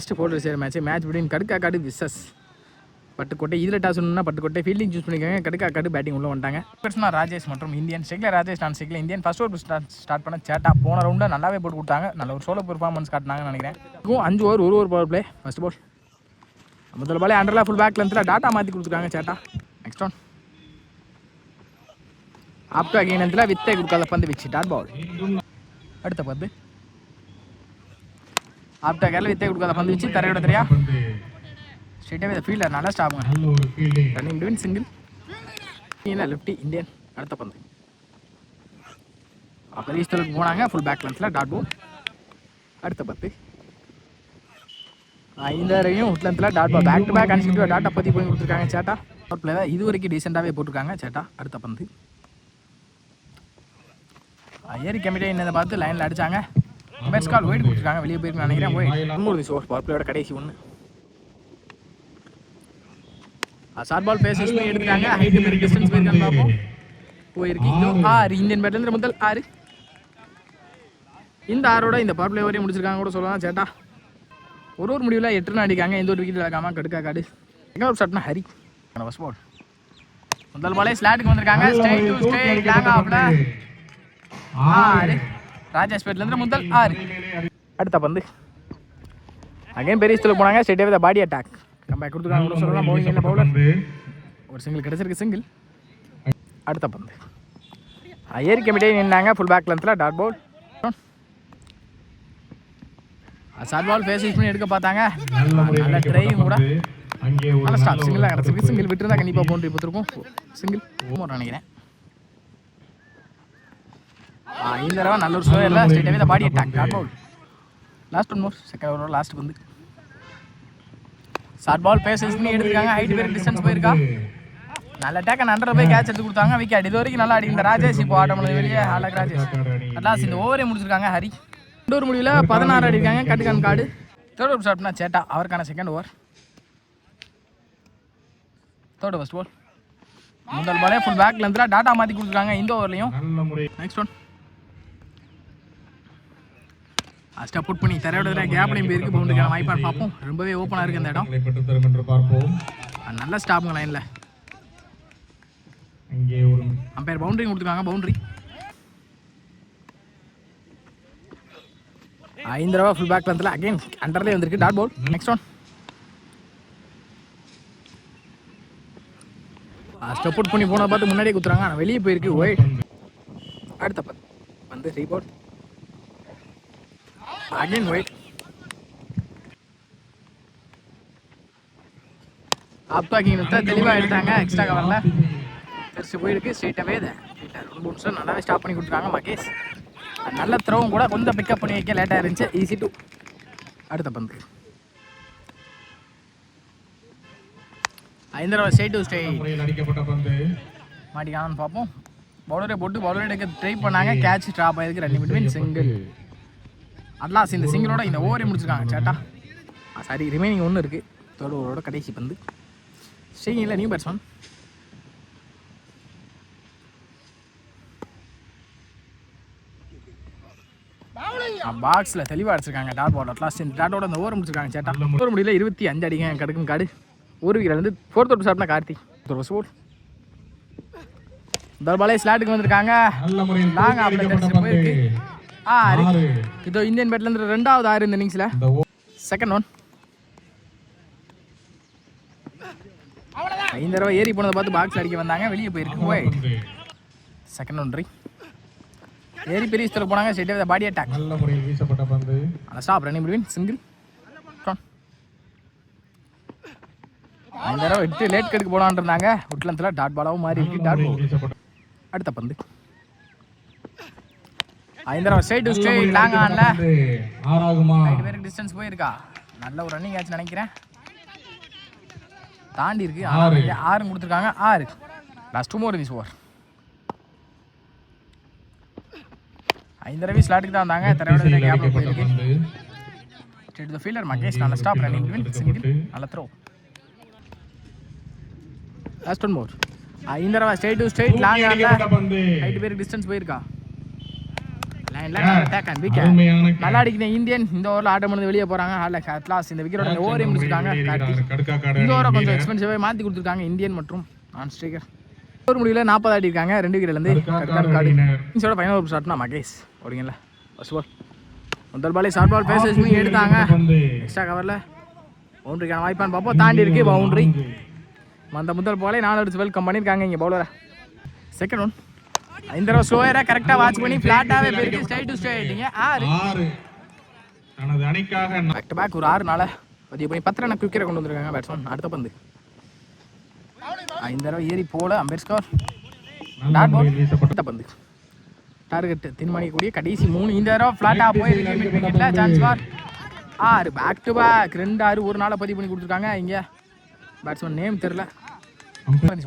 First போட்டு சேர match between Kadukkakkadu versus Pattukkottai. இதில் டாஸ் ஒன்றுனா பட்டுக்கோட்டை ஃபீல்டிங் சூஸ் பண்ணிக்காங்க. கடுக்காக்காடு பேட்டிங் உள்ள வந்துட்டாங்க. பர்சனாக ராஜேஷ் மற்றும் இந்தியன் ஸ்டேக்கில் ராஜேஷ் நான் ஸ்டேக்கில் இந்தியன் ஃபர்ஸ்ட் ஓவர் ஸ்டார்ட் பண்ண சேட்டா போன ரவுண்டில் நல்லாவே போட்டு கொடுத்தாங்க. நல்ல ஒரு சோலோ பெர்ஃபார்மன்ஸ் காட்டினாங்கன்னு நினைக்கிறேன். 5 over 1 over power play. First ball முதல் பாலே அண்டர்லா ஃபுல் பேக் லென்த்தில் டாட்டா மாற்றி கொடுத்துருக்காங்க சேட்டா. நெக்ஸ்ட் ஒன் ஆப்டா அகைனத்தில் வித்தை கொடுக்காத பந்து வச்சு டாட் பால். அடுத்த பந்து ஆப்டா கேரில் வித்தை கொடுக்காத பந்து வச்சு தரையோட தெரியா ஸ்ட்ரெயிட்டாகவே இந்த ஃபீல்டர் நல்லா ஸ்டாப்புங்க. ரன்னிங் பிட்வீன் சிங்கிள் இல்லை லெஃப்டி இந்தியன். அடுத்த பந்து பெரிய ஸ்டலுக்கு போனாங்க ஃபுல் பேக் லென்த்தில் டாட் பால். அடுத்த பந்து 5 ஹுட் லென்த்தில் dot ball. Back to back கன்சிக்யூட்டிவாக டாட்டா பற்றி போய் கொடுத்துருக்காங்க சேட்டா. பவர் பிளே தான் இது வரைக்கும் டீசெண்டாகவே போட்டிருக்காங்க சேட்டா. அடுத்த பந்து ஏரி கமிட்டி என்னதை பார்த்து லைனில் அடித்தாங்க. பெஸ்ட் கால் ஒயிட் கொடுத்துருக்காங்க. வெளியே போயிருக்குன்னு நினைக்கிறேன். ஒயிட் 3 ஓவர் பவர் பிளேயோட கடைசி ஒன்று. ஷார்ட் பால் பேஸ் யூஸ் பண்ணி எடுத்துட்டாங்க. ஹைட் பெரிய டிஸ்டன்ஸ் போயிருக்கான்னு பார்ப்போம். போயிருக்கு 6 இந்தியன் பேட்லேருந்து முதல் 6. இந்த 6ஓட இந்த பவர் பிளே வரையும் முடிச்சிருக்காங்க கூட சொல்லலாம் சேட்டா. ஒரு முடிவில் 8 ரன் அடிக்காங்க. எந்த ஒரு விக்கெட் இழக்காமல் கடுக்காக்காடு. செகண்ட் ஷாட்னா ஹரி ஃபர்ஸ்ட் பால். முதல் பாலே ஸ்லாட்டுக்கு வந்திருக்காங்க. ஸ்ட்ரைட் டு ஸ்ட்ரைட் லாங் ஆஃப்ல 6 ராஜேஷ் பேட்லேருந்து முதல் 6. அடுத்த பந்து அகைன் பெரிய ஸ்டலுக்கு போனாங்க. ஸ்ட்ரைட்டாகவே த பாடி அட்டாக் கம்பேக் கொடுத்துருக்காங்க கூட சொல்லலாம். பவுலிங் என்ன பவுலர் ஒரு சிங்கிள் கிடச்சிருக்கு சிங்கிள். அடுத்த பந்து ஏரி கமிட்டியே நின்னாங்க ஃபுல் பேக் லென்த்தில் dot ball. Short ball pace use பண்ணி எடுக்க பார்த்தாங்க. நல்ல ட்ரைவிங் கூட நல்ல ஸ்டாப் சிங்கிளாக கிடச்சிருக்கு. சிங்கிள் விட்டுருந்தா கண்டிப்பாக பவுண்டரி பார்த்துருக்கும். சிங்கிள் நினைக்கிறேன். இந்த தடவை நல்ல ஒரு ஸ்லோ இல்லை. ஸ்ட்ரெயிட்டாகவே body attack dot ball. Last one more second over last பந்து ஷார்ட் பால் பேஸ் யூஸ் பண்ணி எடுத்துருக்காங்க. ஹைட் வேறு டிஸ்டன்ஸ் போயிருக்கா. நல்ல டேக்கன் அண்டர் போய் கேட்ச் எடுத்து கொடுத்தாங்க. விக்கெட் இது வரைக்கும் நல்லா அடி இந்த ராஜேஷ். இப்போ ஆட்டம் வெளியே ஆலக் ராஜேஷ் அட்லாஸ் இந்த ஓவரே முடிச்சிருக்காங்க. ஹரி 2 முடிவில் 16 அடிக்காங்க. கட்டுக்கான் காடு. தேர்ட் ஓவர் ஸ்டார்ட்னா சேட்டா அவருக்கான second over. Third over first ball முதல் பாலே ஃபுல் பேக் லென்த்தில் டாட்டா மாற்றி கொடுத்துருக்காங்க இந்த ஓவர்லையும். நெக்ஸ்ட் ஒன் ஃபஸ்ட்டாக புட் பண்ணி தரையோட கேப்லையும் போயிருக்கு. பவுண்டரிக்கான வாய்ப்பாக பார்ப்போம். ரொம்பவே ஓப்பனாக இருக்குது இந்த இடம். நல்ல ஸ்டாப்புங்க லைனில். அம்பையர் பவுண்டரி கொடுத்துருக்காங்க. பவுண்டரி 5 தடவை ஃபுல் பேக் லென்த்தில் அகைன் அண்டர்லேயே வந்திருக்கு டாட் பால். நெக்ஸ்ட் ஒன் ஃபஸ்ட்டாக புட் பண்ணி போனதை பார்த்து முன்னாடியே குத்துறாங்க. ஆனால் வெளியே போயிருக்கு ஒயிட். அடுத்த பந்து ரீபோர்ட் அகைன் ஒயிட். ஆப்டாக்கிங் தெளிவாக எடுத்தாங்க. எக்ஸ்ட்ரா கவரில் தெரிச்சு போயிருக்கு. ஸ்ட்ரெயிட்டாகவே ரொம்ப நல்லாவே ஸ்டாப் பண்ணி கொடுத்துருக்காங்க மகேஷ். நல்ல த்ரோவும் கூட கொஞ்சம் பிக்கப் பண்ணி வைக்க லேட்டாக இருந்துச்சு. Easy two. அடுத்த பந்து 5 தடவை ஸ்ட்ரெயிட் டு ஸ்ட்ரெயிட் மாட்டிக்கானு பார்ப்போம். பவுலரே போட்டு பவுலரே எடுக்க ட்ரை பண்ணாங்க. கேட்ச் ட்ராப் ஆகிருக்கு. Running between single. அட்லாஸ் இந்த சிங்கிளோட இந்த ஓவரே முடிச்சிருக்காங்க சேட்டா. சாரி ரிமைனிங் 1 இருக்குது. தேர்ட் ஓவரோட கடைசி பந்து ஸ்டேயிங்கில் நியூ பேட்ஸ்மேன். பாக்ஸில் தெளிவாக அடிச்சிருக்காங்க டாட் பால். அட்லாஸ் இந்த டாட்டோட இந்த ஓவர் முடிச்சிருக்காங்க சேட்டா. ஓவர் முடியல 25 அடிங்க கடுக்கும் காடு. ஒரு விக்கெட்லேருந்து ஃபோர்த் ஓவர் சாப்பிட்டா கார்த்தி ஸ்கோர். தர்பாலே ஸ்லாட்டுக்கு வந்திருக்காங்க. லாங் ஆஃப்ல போயிருக்கு. இதோ இந்தியன் பேட்லேருந்து 2வது 6 இந்த இன்னிங்ஸில். செகண்ட் ஒன் 5 தடவை ஏறி போனதை பார்த்து பாக்ஸ் அடிக்க வந்தாங்க. வெளியே போயிருக்கு ஒயிட். செகண்ட் ஒன் ஏரி பெரிய ஸ்டலுக்கு போனாங்க. ஸ்ட்ரெயிட்டாக பாடி அட்டாக் நல்ல முறையில் வீசப்பட்ட பந்து. அந்த ஸ்டாப் ரன்னிங் பிட்வீன் சிங்கிள். 5 தடவை 8 லேட் கடுக்கு போடான்னு இருந்தாங்க. உட்லத்தில் டாட் பாலாவும் மாறி இருக்கு. Dot ball. அடுத்த பந்து 5 தடவை ஸ்ட்ரெயிட் டு ஸ்ட்ரெயிட் லாங் ஆன்ல 6 பேருக்கு டிஸ்டன்ஸ் போயிருக்கா. நல்ல ஒரு ரன்னிங் ஆச்சு நினைக்கிறேன். தாண்டி இருக்கு. 6 கொடுத்துருக்காங்க. 6 லாஸ்ட் 2 மோர் திஸ் ஓவர். 5 தடவை ஸ்லாட்டுக்கு தான் வந்தாங்க. தரையோட கேப்ல போயிருக்கு. ஸ்ட்ரெயிட் டு ஃபீல்டர் மகேஷ் நல்ல ஸ்டாப் ரன்னிங் பிட்வீன் சிங்கிள். நல்ல த்ரோ. லாஸ்ட் 1 மோர். 5 தடவை ஸ்ட்ரெயிட் டு ஸ்ட்ரெயிட் லாங் ஆன்ல 8 பேருக்கு டிஸ்டன்ஸ் போயிருக்கா. லைன் நல்லா அடிக்கிற இந்தியன் இந்த ஓவரில் ஆட்டம் பண்ணி வெளியே போகிறாங்க. அதில் அட்லாஸ் இந்த விக்கெட்டோட ஓவரே முடிச்சிருக்காங்க. இந்த ஓவரை கொஞ்சம் எக்ஸ்பென்சிவாக மாற்றி கொடுத்துருக்காங்க இந்தியன் மற்றும் நான் ஸ்ட்ரைக்கர். ஒரு முடிவில் 40 ஆடிருக்காங்க 2 விக்கெட்லேருந்து. இன்னிங்ஸோட ஃபைனல் ஓவர் ஷாட்னா மகேஷ் ஓடிங்கல்ல ஃபர்ஸ்ட் பால் முதல் பாலே ஷார்ட் பால் பேச பண்ணி எடுத்தாங்க. எக்ஸ்ட்ரா கவரில் பவுண்டரிக்கான வாய்ப்பான்னு பார்ப்போம். தாண்டி இருக்கு பவுண்டரி. அந்த முதல் பாலே 4 அடிச்சு வெல்கம் பண்ணியிருக்காங்க இங்கே பவுலரை. செகண்ட் ஒன் இந்த தடவை ஸ்லோயராக கரெக்டாக வாட்ச் பண்ணி ஃப்ளாட்டாகவே போயிருக்கு. ஸ்ட்ரைட் டு ஸ்ட்ரைட்டிங்க 6 பேக் டு பேக் ஒரு 6 நாள பதிவு பண்ணி 10 ரன் குவிக்கரை கொண்டு வந்திருக்காங்க பேட்ஸ்மேன். அடுத்த பந்து இந்த தடவை ஏறி போல அம்பேத்கர் டாட் பால். அடுத்த பந்து டார்கெட் தீர்மானிக்கக்கூடிய கடைசி 3 இந்த தடவை ஃப்ளாட்டாக போயிருக்கு. மிட் விக்கெட்டில் chance for 6 back to back 2 6 ஒரு நாளை பதிவு பண்ணி கொடுத்துருக்காங்க. இங்கே பேட்ஸ்மேன் நேம் தெரில.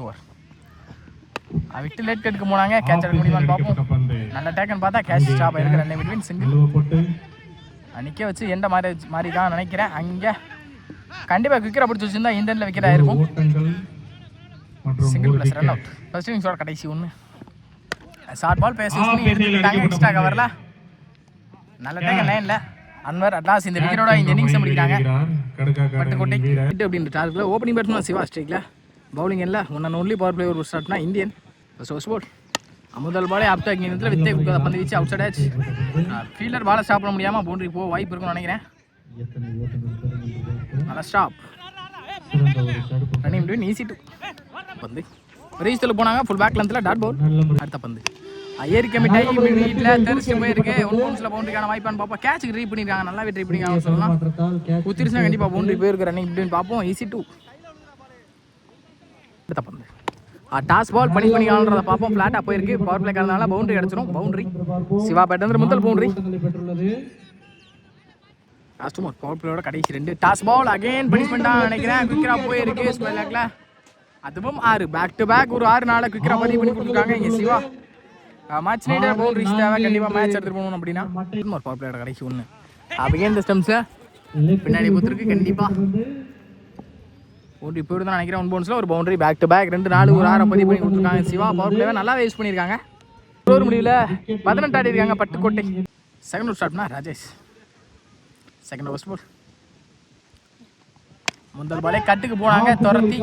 ஓவர் விட்டு லேட் கட்டுக்கு போனாங்க. கேட்ச் எடுக்க முடியுமான்னு பார்ப்போம். நல்ல டேக்கன் பார்த்தா கேட்ச் ஸ்டாப் ஆயிருக்கு. 2 மிட்வீன் சிங்கிள் நிற்க வச்சு எந்த மாதிரி தான் நினைக்கிறேன். அங்கே கண்டிப்பாக விக்கெட்டை பிடிச்சி வச்சுருந்தா இந்தியனில் விக்கெட் ஆயிருக்கும். Single plus run out. First இன்னிங்ஸோட கடைசி 1 ஷார்ட் பால் பேசி எடுத்துக்கிட்டாங்க. எக்ஸ்ட்ரா கவரில் நல்ல டேக்கன் லைனில் அன்வர் அட்லாஸ் இந்த விக்கெட்டோட இந்த இன்னிங்ஸை முடிக்கிறாங்க. பட்டுக்கோட்டை ஹிட் அப்படின்ற டார்கில் ஓப்பனிங் பேட்ஸ்மேன் சிவா ஸ்ட்ரைக்கில் பவுலிங் இல்லை. ஒன் ஒன்லி பவர் பிளே ஒரு ஸ்டார்ட்னா இந்தியன் ஃபர்ஸ்ட் பால் முதல் பாலே அப்டாக் நேரத்தில் வித்தை கொடுக்காத பந்து வீச்சு அவுட் சைட் ஆச்சு. ஃபீல்டர் பாலை ஸ்டாப் பண்ண முடியாமல் பவுண்டரி போக வாய்ப்பு இருக்குன்னு நினைக்கிறேன். நல்லா stop running between easy two பந்து ரீச்சில் போனாங்க. ஃபுல் பேக் லென்த்தில் டாட் பால். அடுத்த பந்து ஏரி கமிட்டாகி வீட்டில் தெரிச்சு போயிருக்கு. 1 பவுன்ஸில் பவுண்டரிக்கான வாய்ப்பான்னு பார்ப்போம். கேட்சுக்கு ட்ரை பண்ணியிருக்காங்க. நல்லாவே ட்ரை பண்ணியிருக்காங்க சொல்லலாம். குத்திருச்சுனா கண்டிப்பாக பவுண்டரி போயிருக்கு. ரன்னிங் பிட்வீன் பார்ப்போம். ஈஸி டு அடுத்த பந்து டாஸ் பால் பண்ணி ஆளுறதை பார்ப்போம். ஃப்ளாட்டாக போயிருக்கு. பவர் பிளே காரணனால பவுண்டரி கிடச்சிரும். பவுண்டரி சிவா பேட்டர் முதல் பவுண்டரி. கஸ்டமர் பவர் பிளேயோட கடைசி 2 டாஸ் பால் அகைன் பனிஷ்மெண்ட்டாக நினைக்கிறேன். குவிக்கராக போயிருக்கு ஸ்கொயர் லேக்கில். அதுவும் 6 பேக் டு பேக் ஒரு 6 நாளை குவிக்கராக பதிவு பண்ணி கொடுத்துருக்காங்க இங்கே சிவா. மேட்ச் நீடர் பவுண்டரிஸ் தேவை. கண்டிப்பாக மேட்ச் எடுத்துகிட்டு போகணும் அப்படின்னா பவர் பிளேயோட கடைசி 1 அப்படியே இந்த ஸ்டம்ஸை பின்னாடி கொடுத்துருக்கு. கண்டிப்பாக பவுண்டரி போய்ட்டு தான் நினைக்கிறேன். 1 பவுன்ஸில் ஒரு பவுண்டரி பேக் டு பேக் 2 4 ஒரு 6 பதிவு பண்ணி கொடுத்துருக்காங்க. சிவா பவர் பிளேவை நல்லா யூஸ் பண்ணியிருக்காங்க. ஒரு முடிவில் 18 ஆடிருக்காங்க பட்டுக்கோட்டை. செகண்ட் ஓவர் ஸ்டார்ட்னா ராஜேஷ் செகண்ட் ஓவர் பால் முதல் பாலே கட்டுக்கு போனாங்க. துரத்தி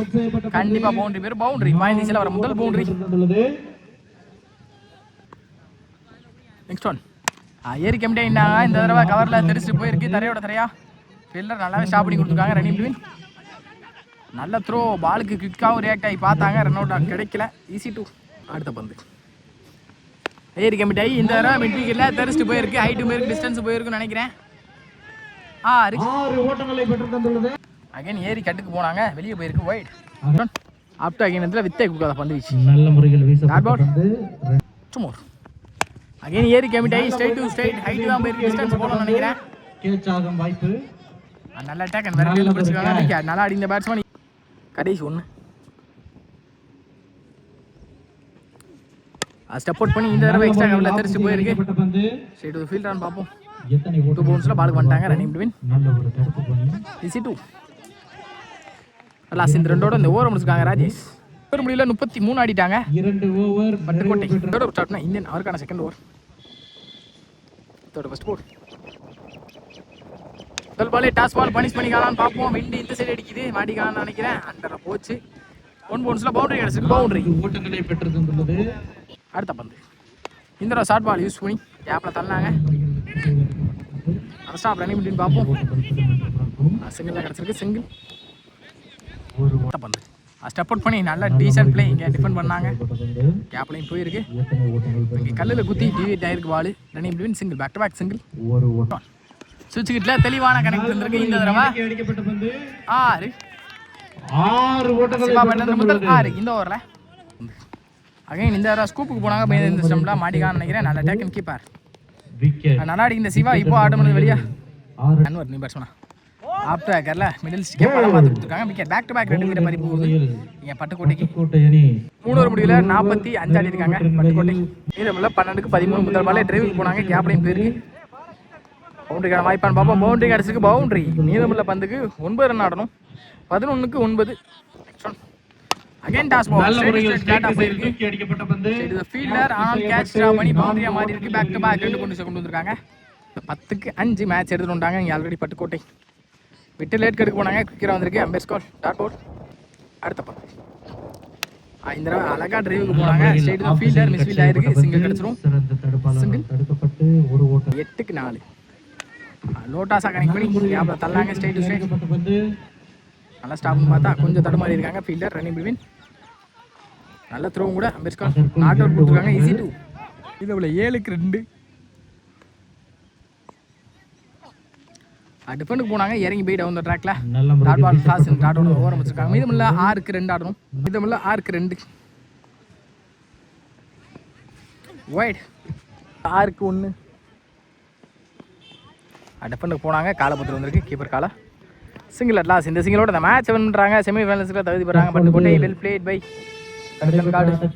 கண்டிப்பாக பவுண்டரி பேர் பவுண்டரி பாயிண்ட் வர முதல் பவுண்டரி. நெக்ஸ்ட் ஒன் ஏரி கமிட்டாங்க. இந்த தடவை கவரில் தெரிச்சுட்டு போயிருக்கு. தரையோட தரையா ஃபீல்டர் நல்லாவே ஸ்டாப் பண்ணி கொடுத்துருக்காங்க. ரன்னிங் பிட்வீன் நல்ல த்ரோ பாலுக்கு குவிக்காகவும் ரியாக்ட் ஆகி பார்த்தாங்க. ரன் அவுட் கிடைக்கல. ஈஸி டு அடுத்த பந்து ஏரி கமிட்டாகி இந்த தடவை மிட் விக்கெட்டில் தெரிச்சுட்டு போயிருக்கு. ஹைட்டு போயிருக்கு. டிஸ்டன்ஸ் போயிருக்குன்னு நினைக்கிறேன். 6 ஓட்டங்களை பெற்று தந்துள்ளது. அகைன் ஏரி கட்டுக்கு போனாங்க. வெளியே போயிருக்கு. வைட் ஆப்டா அகைனத்தில் வித்தை கொடுக்காத பந்து வீச்சு நல்ல முறையில் வீச சுமோர் அகைன் ஏரி கமிட்டாகி ஸ்ட்ரைட் டு ஸ்ட்ரைட் ஹைட்டு தான் போயிருக்கு. டிஸ்டன்ஸ் போகணும்னு நினைக்கிறேன். கேட்ச் ஆகும் வாய்ப்பு. நல்ல அட்டாக் வேறு பிடிச்சிருக்காங்க. நல்லா அடி இந்த பேட்ஸ்மேன். கடைசி 1 ஸ்டெப் அவுட் பண்ணி இந்த தடவை எக்ஸ்ட்ரா கவரில் தெரிச்சு போயிருக்கு. ஸ்ட்ரைட் டு ஃபீல்டர்னு பார்ப்போம். 2 பவுன்ஸில் பாலுக்கு வந்துட்டாங்க. Running between easy to last இந்த 2ஓட இந்த ஓவர் முடிச்சிருக்காங்க ராஜேஷ். ஒரு முடிவில் 33 ஆடிட்டாங்க. 2 ஓவர் பட்டுக்கோட்டை. ஓவர் ஸ்டார்ட்னா இந்தியன் அவருக்கான செகண்ட் ஓவர். ஃபர்ஸ்ட் பால் முதல் பாலே டாஸ் பால் பனிஷ் பண்ணிக்கலாம்னு பார்ப்போம். விண்டு இந்த சைடு அடிக்குது. மாட்டிக்கலாம்னு நினைக்கிறேன். அண்டரை போச்சு. 1 பவுன்ஸில் பவுண்டரி கிடச்சிருக்கு. பவுண்டரி ஓட்டங்களை பெற்றது. அடுத்த பந்து இந்த தடவை ஷார்ட் பால் யூஸ் பண்ணி கேப்பில் தள்ளினாங்க. ஸ்டாப் ரன்னிங் பிட்வீன் பார்ப்போம். சிங்கிள் தான் கிடச்சிருக்கு. சிங்கிள் பந்து ஸ்டெப் அவுட் பண்ணி நல்லா டீசன்ட் பிளே இங்கே டிஃபெண்ட் பண்ணாங்க. கேப்லையும் போயிருக்கு. இங்கே கல்லில் குத்தி டிவிட் ஆயிருக்கு ball. Running between single back to back single. சுவிட்ச் கிட்ட தெளிவான கனெக்ட் இருந்திருக்கு. இந்த தடவை 6 முதல் 6 இந்த ஓவரில். அகைன் இந்த தடவை ஸ்கூப்புக்கு போனாங்க. இந்த ஸ்டம்பில் மாட்டிக்கான்னு நினைக்கிறேன். நல்ல டேக்கன் கீப்பர் நல்லா அடி இந்த சிவா. இப்போ ஆட்டம் பண்ணது வெளியா அன்வர் நீ பேட்ஸ்மேனா ஆப்டர் ஏக்கரில் மிடில் ஸ்டேப் படம் பார்த்து கொடுத்துருக்காங்க. Wicket back to back 2 wicket பறி போகுது. இங்கே பட்டுக்கோட்டைக்கு 3 ஓவர் முடிவில் 45 ஆடி இருக்காங்க. பட்டுக்கோட்டை மீதமில் 12க்கு 13 முதல் பாலே டிரைவிங் போனாங்க. கேப்லையும் போயிருக்கு. பவுண்டரிக்கான வாய்ப்பான்னு பார்ப்போம். பவுண்டரி கிடச்சிருக்கு. பவுண்டரி மீதமுள்ள பந்துக்கு 9 ரன் ஆடணும். 11க்கு 9. அகைன் டாஸ் பால் நல்ல முறையில் ஸ்ட்ரைட் ஸ்ட்ரைக் போயிருக்கு. தூக்கி அடிக்கப்பட்ட பந்து இது ஃபீல்டர் ஆனால் கேட்ச் ட்ரா பண்ணி பவுண்டரியா மாறி இருக்கு. பேக் டு பேக் 2 கொண்டு வந்திருக்காங்க. 10க்கு 5 மேட்ச் எடுத்துட்டு வந்தாங்க. இங்கே ஆல்ரெடி பட்டுக்கோட்டை விட்டு லேட் கெடுக்க போனாங்க. குயிக்கராக வந்திருக்கு. அம்பேர் ஸ்கோர் டாட் போல். அடுத்த பக்கம் இந்த தடவை அழகா டிரைவுக்கு போனாங்க. ஸ்ட்ரைட் தான் ஃபீல்டர் மிஸ் ஃபீல்ட் ஆயிருக்கு. சிங்கிள் கிடைச்சிரும். சிங்கிள் தடுக்கப்பட்டு ஒரு ஓட்டம் 8க்கு 4. லோட்டாஸா கனெக்ட் பண்ணி கேப்ல தள்ளாங்க. ஸ்ட்ரைட் டு ஸ்ட்ரைட் பந்து நல்லா ஸ்டாப்னு பார்த்தா கொஞ்சம் தடுமாறி இருக்காங்க. ஃபீல்டர் ரன்னிங் பிட்வீன் நல்ல த்ரோவும் கூட. அம்பேர் ஸ்கோர் நாட் அவுட் கொடுத்துருக்காங்க. ஈஸி 2. இதில் 7க்கு 2. டிஃபெண்டுக்கு போனாங்க. இறங்கி போய் டவுன் ட்ராக்ல டாட் பால் கிளாஸ் டாட் அவுட் ஓவர் வச்சிருக்காங்க. மீதமுள்ள 6க்கு 2 ஆடணும். மீதமுள்ள 6க்கு 2 வைட் 6க்கு 1. டிஃபெண்டுக்கு போனாங்க. காலை பத்து வந்திருக்கு. கீப்பர் காலை சிங்கிள் அட் லாஸ். இந்த சிங்கிளோட இந்த மேட்ச் வின் பண்ணுறாங்க. செமிஃபைனல்ஸில் தகுதி பெறாங்க. Pattukkottai well played by